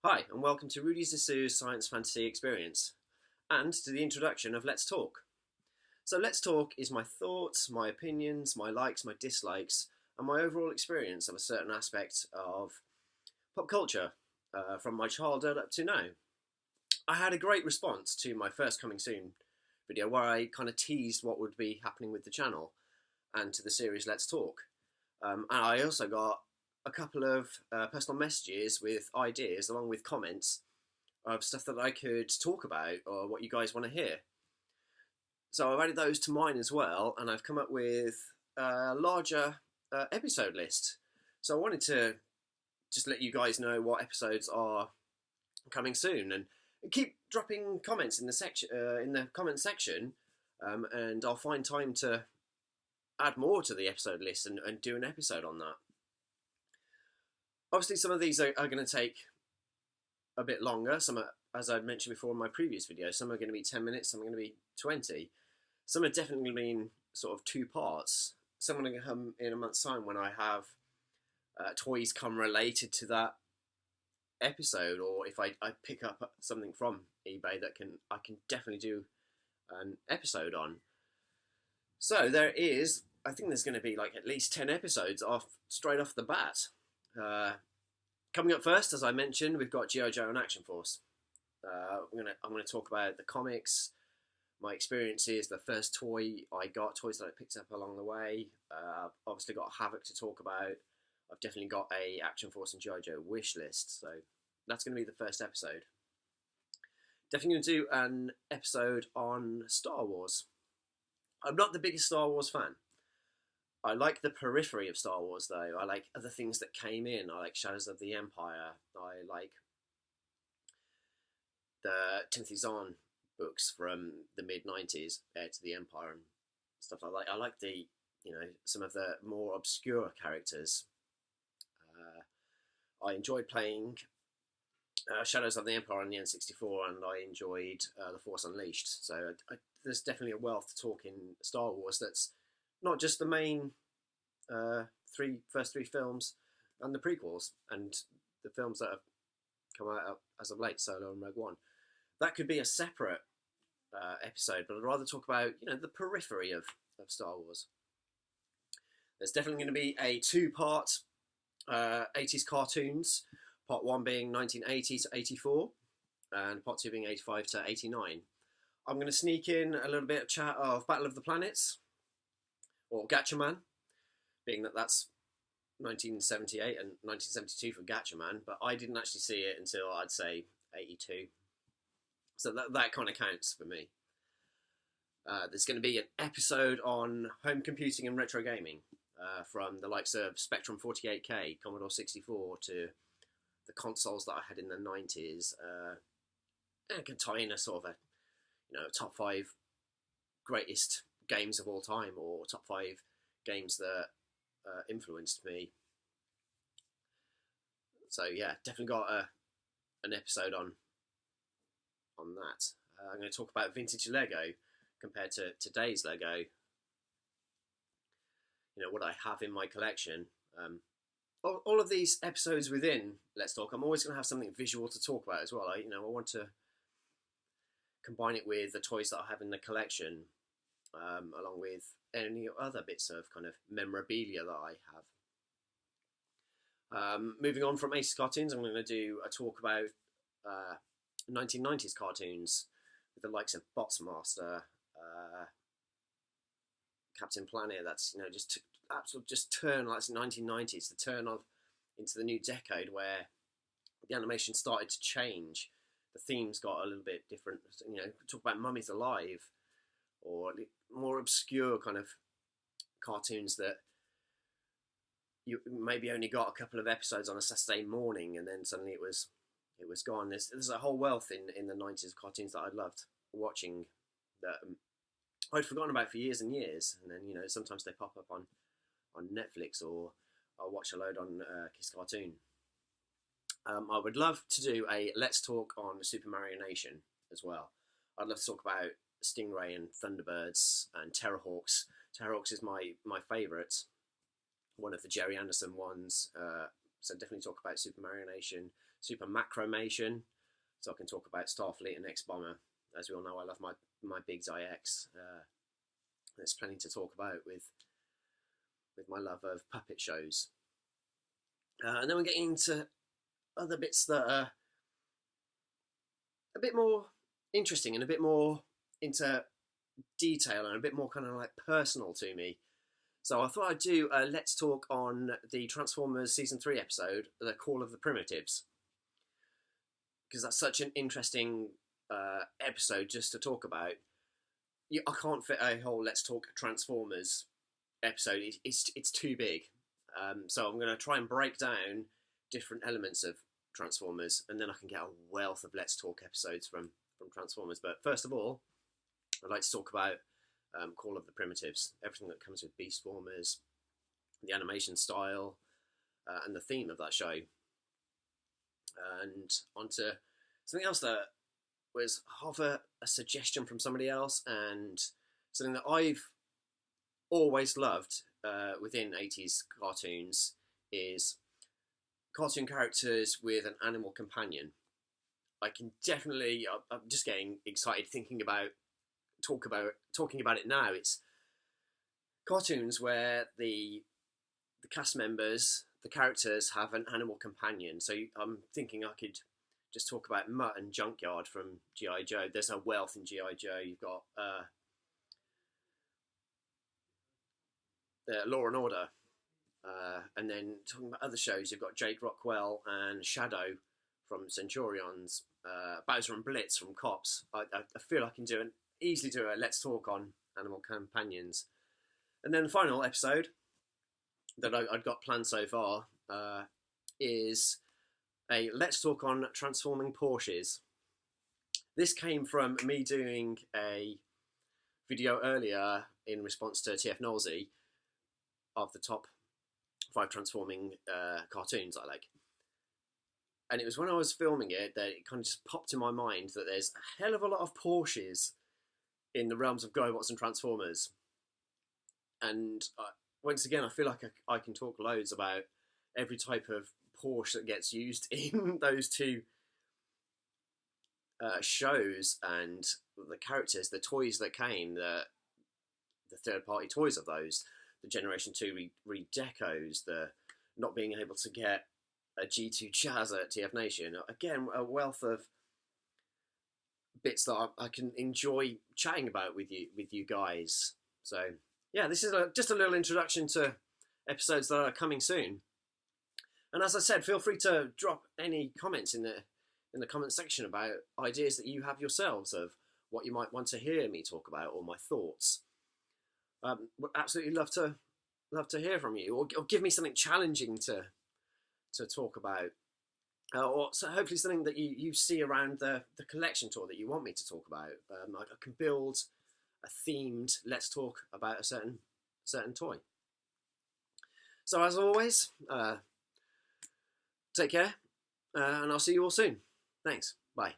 Hi, and welcome to Rudy Zissou's Science Fantasy Experience, and to the introduction of Let's Talk. So, Let's Talk is my thoughts, my opinions, my likes, my dislikes, and my overall experience of a certain aspect of pop culture from my childhood up to now. I had a great response to my first Coming Soon video where I kind of teased what would be happening with the channel and to the series Let's Talk. And I also got a couple of personal messages with ideas along with comments of stuff that I could talk about or what you guys want to hear. So I've added those to mine as well, and I've come up with a larger episode list. So I wanted to just let you guys know what episodes are coming soon, and keep dropping comments in the section in the comment section, and I'll find time to add more to the episode list and do an episode on that. Obviously, some of these are going to take a bit longer. Some are, as I mentioned before in my previous video, some are going to be 10 minutes, some are going to be 20. Some are definitely going to be in sort of two parts. Some are going to come in a month's time when I have toys come related to that episode, or if I pick up something from eBay that I can definitely do an episode on. So I think there's going to be like at least 10 episodes straight off the bat. Coming up first, as I mentioned, we've got G.I. Joe and Action Force. I'm gonna talk about the comics, my experiences, the first toy I got, toys that I picked up along the way. Obviously got Havoc to talk about. I've definitely got a Action Force and G.I. Joe wish list, so that's going to be the first episode. Definitely going to do an episode on Star Wars. I'm not the biggest Star Wars fan. I like the periphery of Star Wars, though. I like other things that came in. I like Shadows of the Empire. I like the Timothy Zahn books from the mid-90s, Heir to the Empire and stuff like that. I like some of the more obscure characters. I enjoyed playing Shadows of the Empire on the N64, and I enjoyed The Force Unleashed. So there's definitely a wealth to talk in Star Wars that's not just the main first three films and the prequels and the films that have come out as of late, Solo and Rogue One. That could be a separate episode, but I'd rather talk about the periphery of Star Wars. There's definitely going to be a two-part 80s cartoons, part one being 1980 to 84 and part two being 85 to 89. I'm going to sneak in a little bit of chat of Battle of the Planets, or Gatchaman, being that that's 1978 and 1972 for Gatchaman, but I didn't actually see it until, I'd say, 82. So that kind of counts for me. There's going to be an episode on home computing and retro gaming, from the likes of Spectrum 48K, Commodore 64, to the consoles that I had in the 90s. And it can tie in a sort of a top 5 greatest games of all time, or top 5 games that influenced me. So yeah, definitely got an episode on that. I'm going to talk about vintage Lego compared to today's Lego. What I have in my collection. All of these episodes within Let's Talk, I'm always going to have something visual to talk about as well. I want to combine it with the toys that I have in the collection, along with any other bits of kind of memorabilia that I have. Moving on from 80s cartoons, I'm going to do a talk about 1990s cartoons with the likes of Botsmaster, Captain Planet. That's just turn like 1990s, the turn of into the new decade where the animation started to change. The themes got a little bit different. Talk about Mummies Alive, or more obscure kind of cartoons that you maybe only got a couple of episodes on a Saturday morning, and then suddenly it was gone. There's a whole wealth in the 90s cartoons that I loved watching that I'd forgotten about for years and years, and then sometimes they pop up on Netflix, or I'll watch a load on Kiss Cartoon. I would love to do a Let's Talk on Super Mario Nation as well. I'd love to talk about Stingray and Thunderbirds and Terrorhawks. Terrorhawks is my favourite, one of the Jerry Anderson ones. So definitely talk about Super Mario Nation, Super Macromation, so I can talk about Starfleet and X-Bomber. As we all know, I love my Biggs IX. There's plenty to talk about with my love of puppet shows. And then we're getting into other bits that are a bit more interesting and a bit more into detail and a bit more kind of like personal to me. So I thought I'd do a Let's Talk on the Transformers Season 3 episode, The Call of the Primitives. Because that's such an interesting episode just to talk about. I can't fit a whole Let's Talk Transformers episode. It's too big. So I'm going to try and break down different elements of Transformers, and then I can get a wealth of Let's Talk episodes from Transformers. But first of all, I'd like to talk about Call of the Primitives, everything that comes with Beast Formers, the animation style, and the theme of that show. And onto something else that was half a suggestion from somebody else, and something that I've always loved within 80s cartoons is cartoon characters with an animal companion. I can definitely, I'm just getting excited thinking about talking about it now. It's cartoons where the cast members, the characters, have an animal companion. So I'm thinking I could just talk about Mutt and Junkyard from G.I. Joe. There's a wealth in G.I. Joe. You've got Law and Order. And then talking about other shows, you've got Jake Rockwell and Shadow from Centurions, Bowser and Blitz from Cops. I feel I can easily do a Let's Talk on animal companions. And then the final episode that I've got planned so far is a Let's Talk on transforming Porsches. This came from me doing a video earlier in response to TF Nolsey of the top 5 transforming cartoons I like. And it was when I was filming it that it kind of just popped in my mind that there's a hell of a lot of Porsches in the realms of GoBots and Transformers. And once again, I feel like I can talk loads about every type of Porsche that gets used in those two shows, and the characters, the toys that came, the third-party toys of those, the Generation 2 re-decos, the not being able to get a G2 Jazz at TF Nation. Again, a wealth of bits that I can enjoy chatting about with you guys. So yeah, this is just a little introduction to episodes that are coming soon. And as I said, feel free to drop any comments in the comment section about ideas that you have yourselves of what you might want to hear me talk about, or my thoughts. Would absolutely love to hear from you, or give me something challenging to talk about, or so hopefully something that you see around the collection tour that you want me to talk about. I can build a themed Let's Talk about a certain toy. So as always, take care, and I'll see you all soon. Thanks. Bye.